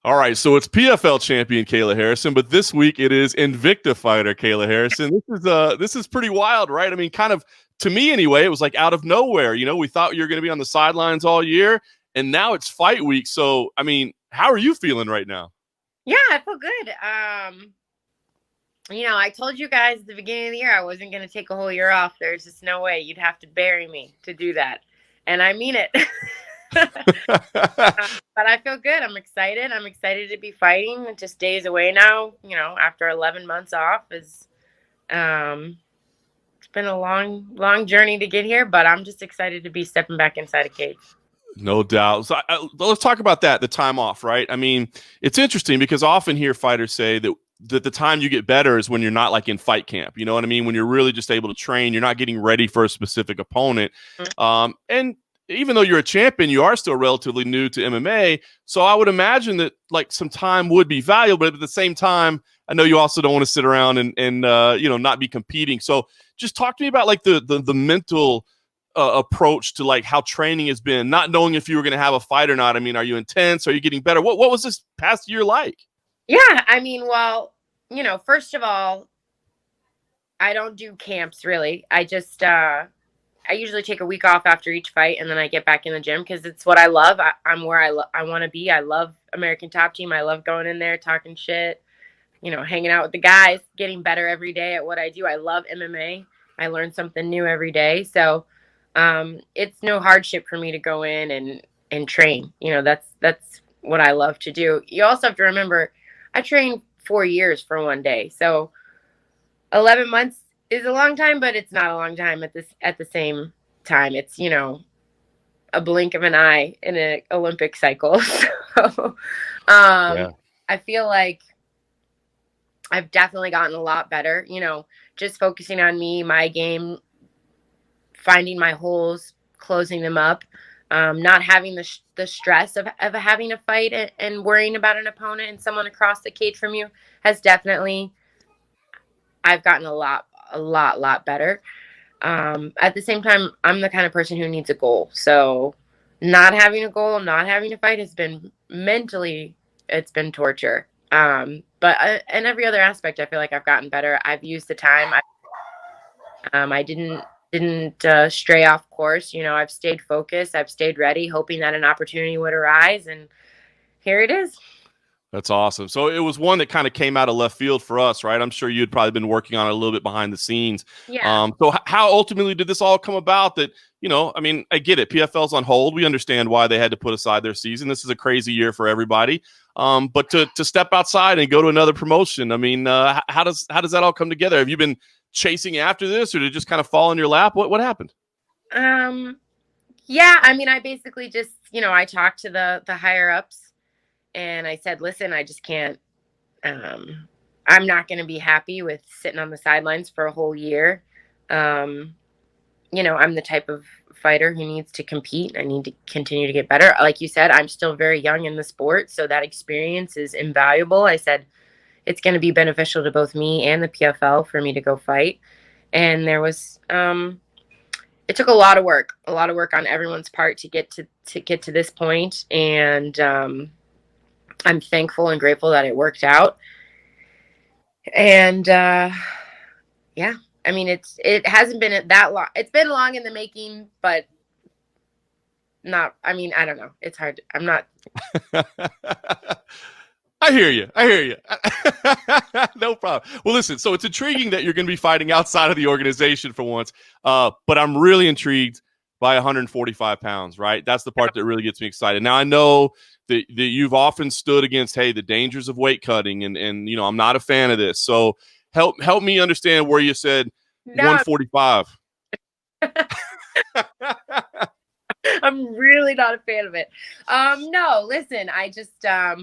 All right, so it's PFL champion Kayla Harrison, but this week it is Invicta fighter Kayla Harrison. This is pretty wild, right? I mean, kind of to me anyway, it was like out of nowhere. You know, we thought you were going to be on the sidelines all year, and now it's fight week. So, I mean, how are you feeling right now? Yeah, I feel good. I told you guys at the beginning of the year I wasn't going to take a whole year off. There's just no way. You'd have to bury me to do that. And I mean it. But I feel good. I'm excited. I'm excited to be fighting. Just days away now, after 11 months off is it's been a long journey to get here, but I'm just excited to be stepping back inside a cage. No doubt. So let's talk about that, the time off, right? I mean, it's interesting because I often hear fighters say that the time you get better is when you're not like in fight camp. You know what I mean? When you're really just able to train, you're not getting ready for a specific opponent. And even though you're a champion, you are still relatively new to MMA. So I would imagine that like some time would be valuable, but at the same time, I know you also don't want to sit around and not be competing. So just talk to me about like the mental approach to like how training has been, not knowing if you were going to have a fight or not. I mean, are you intense? Are you getting better? What was this past year like? Yeah, I mean, well, first of all, I don't do camps really. I usually take a week off after each fight, and then I get back in the gym because it's what I love. I'm where I want to be. I love American Top Team. I love going in there, talking shit, hanging out with the guys, getting better every day at what I do. I love MMA. I learn something new every day. So it's no hardship for me to go in and train. That's what I love to do. You also have to remember, I trained 4 years for one day. So 11 months is a long time, but it's not a long time at the same time. It's, a blink of an eye in an Olympic cycle. So Yeah. I feel like I've definitely gotten a lot better, just focusing on me, my game, finding my holes, closing them up, not having the stress of having a fight and worrying about an opponent and someone across the cage from you has definitely, I've gotten a lot better. At the same time, I'm the kind of person who needs a goal. So not having a goal, not having a fight has been mentally, it's been torture. But in every other aspect, I feel like I've gotten better. I've used the time. I didn't stray off course. I've stayed focused. I've stayed ready, hoping that an opportunity would arise, and here it is. That's awesome. So it was one that kind of came out of left field for us, right? I'm sure you'd probably been working on it a little bit behind the scenes. Yeah. So how ultimately did this all come about that, I mean, I get it. PFL's on hold. We understand why they had to put aside their season. This is a crazy year for everybody. But to step outside and go to another promotion, I mean, how does that all come together? Have you been chasing after this, or did it just kind of fall in your lap? What happened? Yeah, I mean, I basically just, I talked to the higher ups. And I said, listen, I just can't, I'm not going to be happy with sitting on the sidelines for a whole year. I'm the type of fighter who needs to compete. I need to continue to get better. Like you said, I'm still very young in the sport, so that experience is invaluable. I said, it's going to be beneficial to both me and the PFL for me to go fight. And there was, it took a lot of work on everyone's part to get to this point. And, I'm thankful and grateful that it worked out. And yeah, I mean, it hasn't been that long. It's been long in the making, but not, I mean, I don't know. It's hard. I'm not. I hear you. No problem. Well, listen, so it's intriguing that you're going to be fighting outside of the organization for once. But I'm really intrigued by 145 pounds, right? That's the part that really gets me excited. Now, I know that you've often stood against, hey, the dangers of weight cutting, and I'm not a fan of this. So help me understand where you said 145. I'm really not a fan of it. No, listen, I just I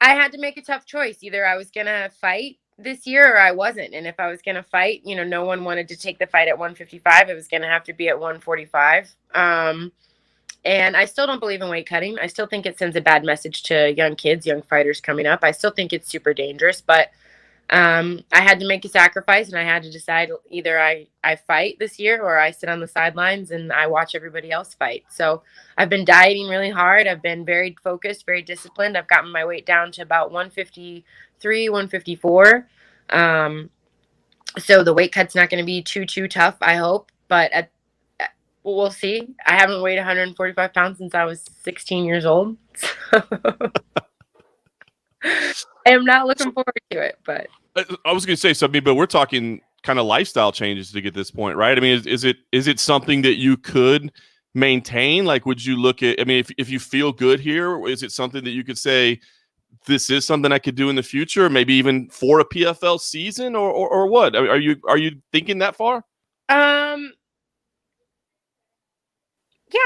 had to make a tough choice. Either I was gonna fight this year or I wasn't. And if I was gonna fight, no one wanted to take the fight at 155. It was gonna have to be at 145. And I still don't believe in weight cutting. I still think it sends a bad message to young kids, young fighters coming up. I still think it's super dangerous, but I had to make a sacrifice, and I had to decide either I fight this year or I sit on the sidelines and I watch everybody else fight. So I've been dieting really hard. I've been very focused, very disciplined. I've gotten my weight down to about 153, 154. So the weight cut's not going to be too tough, I hope. But we'll see. I haven't weighed 145 pounds since I was 16 years old. So I am not looking forward to it, but I was going to say something, but we're talking kind of lifestyle changes to get this point, right? I mean, is it something that you could maintain? Like, would you look at? I mean, if you feel good here, is it something that you could say this is something I could do in the future, maybe even for a PFL season, or what? Are you thinking that far?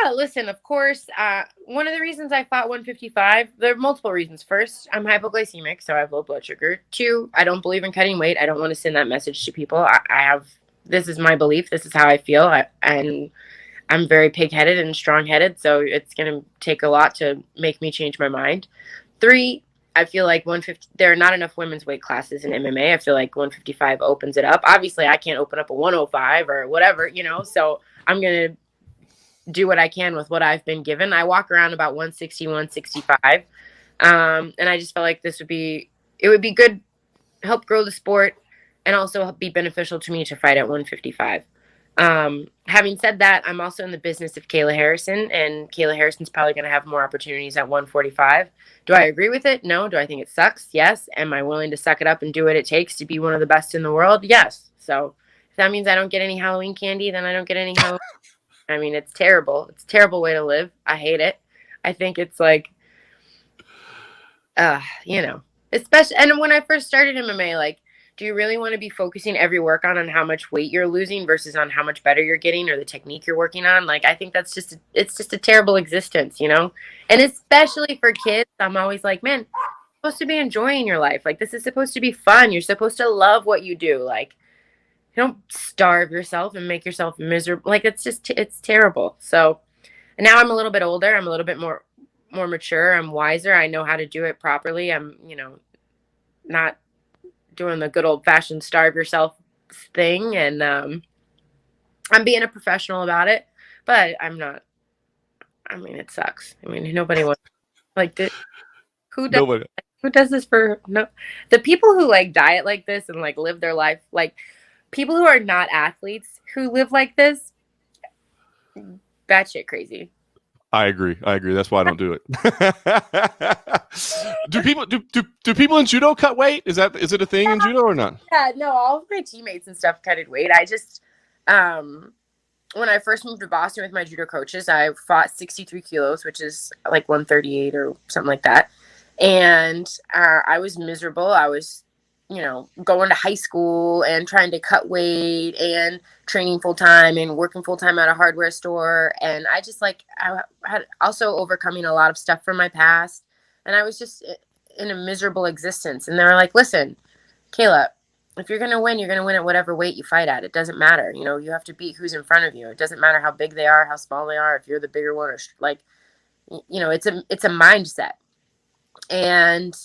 Yeah, listen, of course, one of the reasons I fought 155, there are multiple reasons. First, I'm hypoglycemic, so I have low blood sugar. Two, I don't believe in cutting weight. I don't want to send that message to people. This is my belief. This is how I feel. And I'm very pig-headed and strong-headed, so it's going to take a lot to make me change my mind. Three, I feel like 150, there are not enough women's weight classes in MMA. I feel like 155 opens it up. Obviously, I can't open up a 105 or whatever, so I'm going to do what I can with what I've been given. I walk around about 160, 165. And I just felt like it would be good, help grow the sport, and also be beneficial to me to fight at 155. Having said that, I'm also in the business of Kayla Harrison, and Kayla Harrison's probably going to have more opportunities at 145. Do I agree with it? No. Do I think it sucks? Yes. Am I willing to suck it up and do what it takes to be one of the best in the world? Yes. So if that means I don't get any Halloween candy, then I don't get any Halloween. I mean, it's terrible. It's a terrible way to live. I hate it. I think it's like, especially, and when I first started MMA, like, do you really want to be focusing every workout on how much weight you're losing versus on how much better you're getting or the technique you're working on? Like, I think it's just a terrible existence, And especially for kids, I'm always like, man, you're supposed to be enjoying your life. Like, this is supposed to be fun. You're supposed to love what you do. Like, you don't starve yourself and make yourself miserable. Like, it's terrible. So now I'm a little bit older. I'm a little bit more mature. I'm wiser. I know how to do it properly. I'm, not doing the good old fashioned starve yourself thing. And I'm being a professional about it, but I'm not. I mean, it sucks. I mean, nobody wants who does Nobody. who does this for no the people who like diet like this and like live their life like people who are not athletes who live like this, batshit crazy. I agree. That's why I don't do it. Do people in judo cut weight? Is it a thing in judo or not? Yeah, no, all of my teammates and stuff cutted weight. I just when I first moved to Boston with my judo coaches, I fought 63 kilos, which is like 138 or something like that. And I was miserable. I was, going to high school and trying to cut weight and training full time and working full time at a hardware store. And I just I had also overcoming a lot of stuff from my past. And I was just in a miserable existence. And they were like, listen, Kayla, if you're going to win, you're going to win at whatever weight you fight at. It doesn't matter. You have to beat who's in front of you. It doesn't matter how big they are, how small they are, if you're the bigger one or it's a mindset. And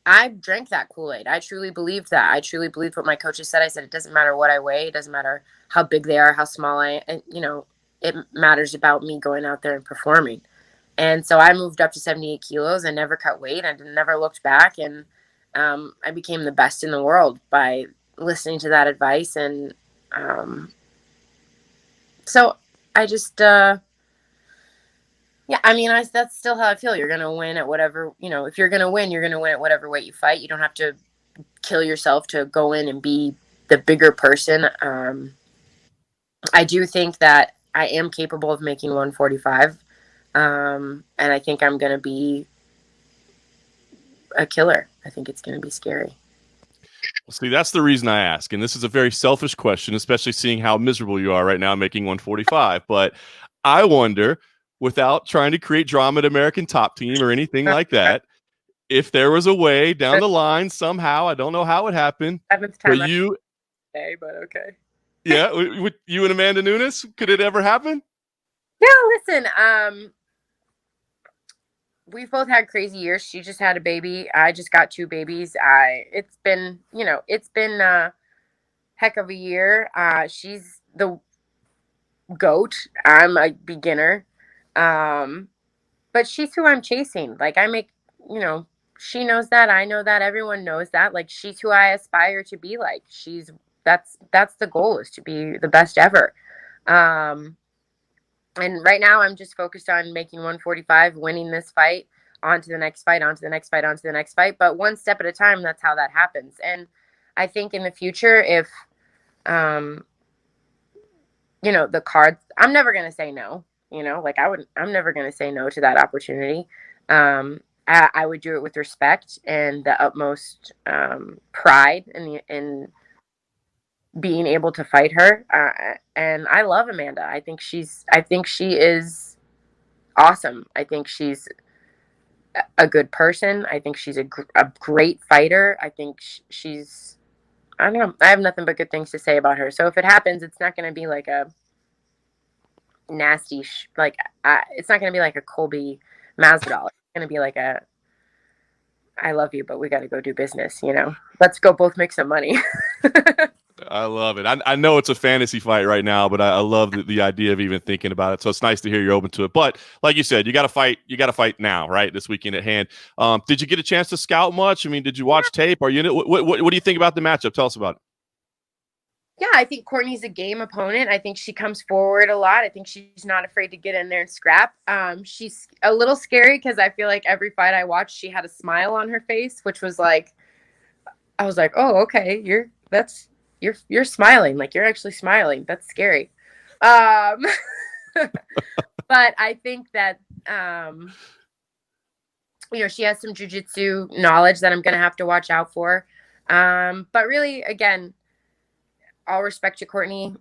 I drank that Kool-Aid. I truly believed that. I truly believed what my coaches said. I said, it doesn't matter what I weigh. It doesn't matter how big they are, how small it matters about me going out there and performing. And so I moved up to 78 kilos. I never cut weight. I never looked back. And I became the best in the world by listening to that advice. And so I just, yeah, I mean, that's still how I feel. You're going to win at whatever, if you're going to win, you're going to win at whatever weight you fight. You don't have to kill yourself to go in and be the bigger person. I do think that I am capable of making 145. And I think I'm going to be a killer. I think it's going to be scary. See, that's the reason I ask. And this is a very selfish question, especially seeing how miserable you are right now making 145. But I wonder, without trying to create drama at American Top Team or anything like that, if there was a way down the line somehow, I don't know how it happened, but you, but okay. Yeah, with you and Amanda Nunes, could it ever happen? Yeah, listen, we've both had crazy years. She just had a baby. I just got 2 babies. It's been, it's been a heck of a year. She's the GOAT. I'm a beginner. Um, but she's who I'm chasing. Like you know, she knows that. I know that. Everyone knows that. Like she's who I aspire to be like. That's the goal, is to be the best ever. Um, and right now I'm just focused on making 145, winning this fight, on to the next fight, on to the next fight, on to the next fight. But one step at a time, that's how that happens. And I think in the future, if um, the cards, I'm never gonna say no. Like I'm never gonna say no to that opportunity. I would do it with respect and the utmost pride in being able to fight her. And I love Amanda. I think she is awesome. I think she's a good person. I think she's a great fighter. I think she's, I don't know. I have nothing but good things to say about her. So if it happens, it's not going to be like a nasty, it's not going to be like a Colby Masvidal. It's going to be like a, I love you, but we got to go do business. Let's go both make some money. I love it. I know it's a fantasy fight right now, but I love the idea of even thinking about it. So it's nice to hear you're open to it. But like you said, you got to fight. You got to fight now, right? This weekend at hand. Did you get a chance to scout much? I mean, did you watch tape? Are you? What do you think about the matchup? Tell us about it. Yeah, I think Courtney's a game opponent. I think she comes forward a lot. I think she's not afraid to get in there and scrap. She's a little scary because I feel like every fight I watched, she had a smile on her face, which was like, I was like, oh, okay, you're smiling, like you're actually smiling. That's scary. But I think that she has some jiu-jitsu knowledge that I'm gonna have to watch out for. But really, again, all respect to Courtney.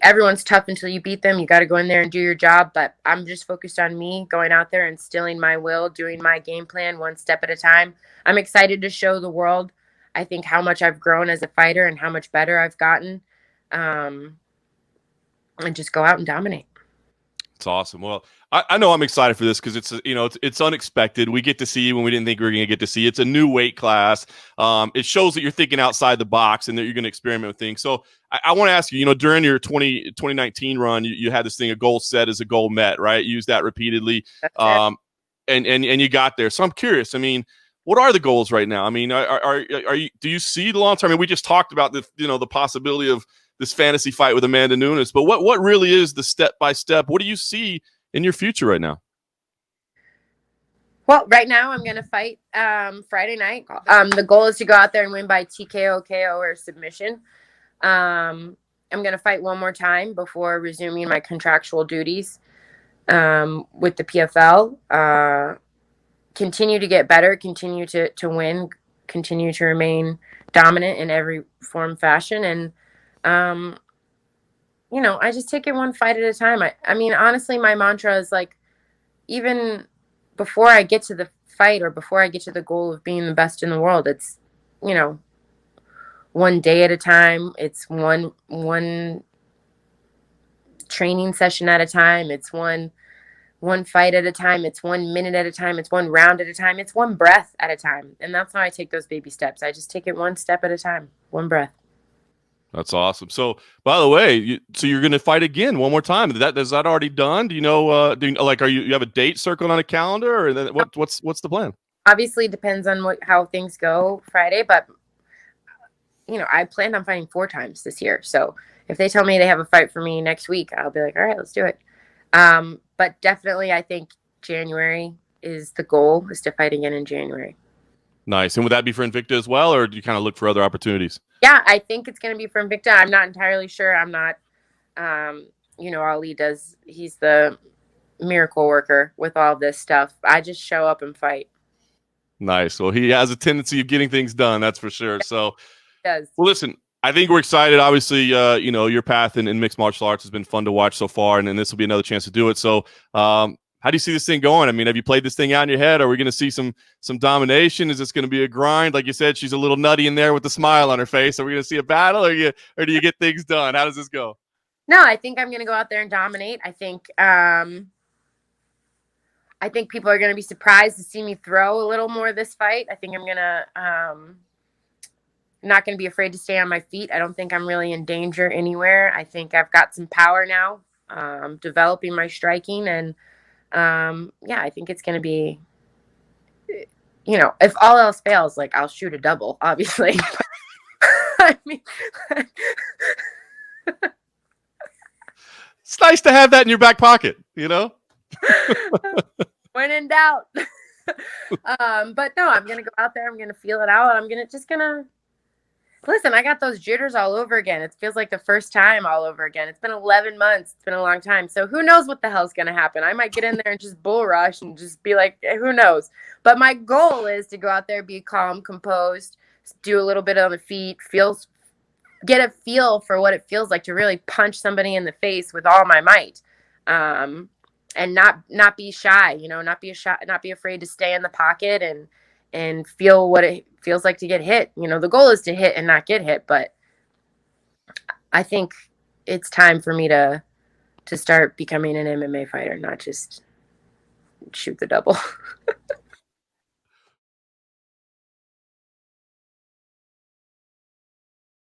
Everyone's tough until you beat them. You got to go in there and do your job. But I'm just focused on me going out there, instilling my will, doing my game plan one step at a time. I'm excited to show the world, I think, how much I've grown as a fighter and how much better I've gotten. And just go out and dominate. It's awesome. Well, I know I'm excited for this because it's unexpected. We get to see you when we didn't think we were going to get to see you. It's a new weight class. It shows that you're thinking outside the box and that you're going to experiment with things. So I want to ask you, during your 2019 run, you had this thing, a goal set is a goal met, right? You used that repeatedly. And you got there. So I'm curious. I mean, what are the goals right now? I mean, are you, do you see the long term? I mean, we just talked about the possibility of this fantasy fight with Amanda Nunes, but what really is the step-by-step? What do you see in your future right now? Well, right now I'm going to fight Friday night. The goal is to go out there and win by TKO, KO, or submission. I'm going to fight one more time before resuming my contractual duties with the PFL. Continue to get better, continue to win, continue to remain dominant in every form, fashion. And I just take it one fight at a time. I mean, honestly, my mantra is like, even before I get to the fight or before I get to the goal of being the best in the world, it's, one day at a time. It's one training session at a time. It's one fight at a time. It's 1 minute at a time. It's one round at a time. It's one breath at a time. And that's how I take those baby steps. I just take it one step at a time, one breath. That's awesome. So, by the way, you're going to fight again one more time. Is that already done? Do you know? Are you have a date circled on a calendar, or what's the plan? Obviously, depends on how things go Friday, but I planned on fighting 4 times this year. So if they tell me they have a fight for me next week, I'll be like, all right, let's do it. But definitely, I think January is the goal, is to fight again in January. Nice. And would that be for Invicta as well, or do you kind of look for other opportunities? Yeah, I think it's going to be for Invicta. I'm not entirely sure. I'm not, Ali he's the miracle worker with all this stuff. I just show up and fight. Nice. Well, he has a tendency of getting things done, that's for sure. So, does. Well, listen, I think we're excited. Obviously, your path in mixed martial arts has been fun to watch so far, and then this will be another chance to do it. So, how do you see this thing going? I mean, have you played this thing out in your head? Are we going to see some domination? Is this going to be a grind? Like you said, she's a little nutty in there with the smile on her face. Are we going to see a battle, or do you get things done? How does this go? No, I think I'm going to go out there and dominate. I think I think people are going to be surprised to see me throw a little more this fight. I think I'm going to not going to be afraid to stay on my feet. I don't think I'm really in danger anywhere. I think I've got some power now, developing my striking. And yeah, I think it's going to be, if all else fails, like I'll shoot a double, obviously. I mean, it's nice to have that in your back pocket, when in doubt. But no, I'm going to go out there. I'm going to feel it out. I'm just going to listen. I got those jitters all over again. It feels like the first time all over again. It's been 11 months. It's been a long time. So who knows what the hell's going to happen? I might get in there and just bull rush and just be like, who knows? But my goal is to go out there, be calm, composed, do a little bit on the feet, get a feel for what it feels like to really punch somebody in the face with all my might. And not be shy, not be afraid to stay in the pocket and feel what it feels like to get hit. The goal is to hit and not get hit, but I think it's time for me to start becoming an MMA fighter, not just shoot the double.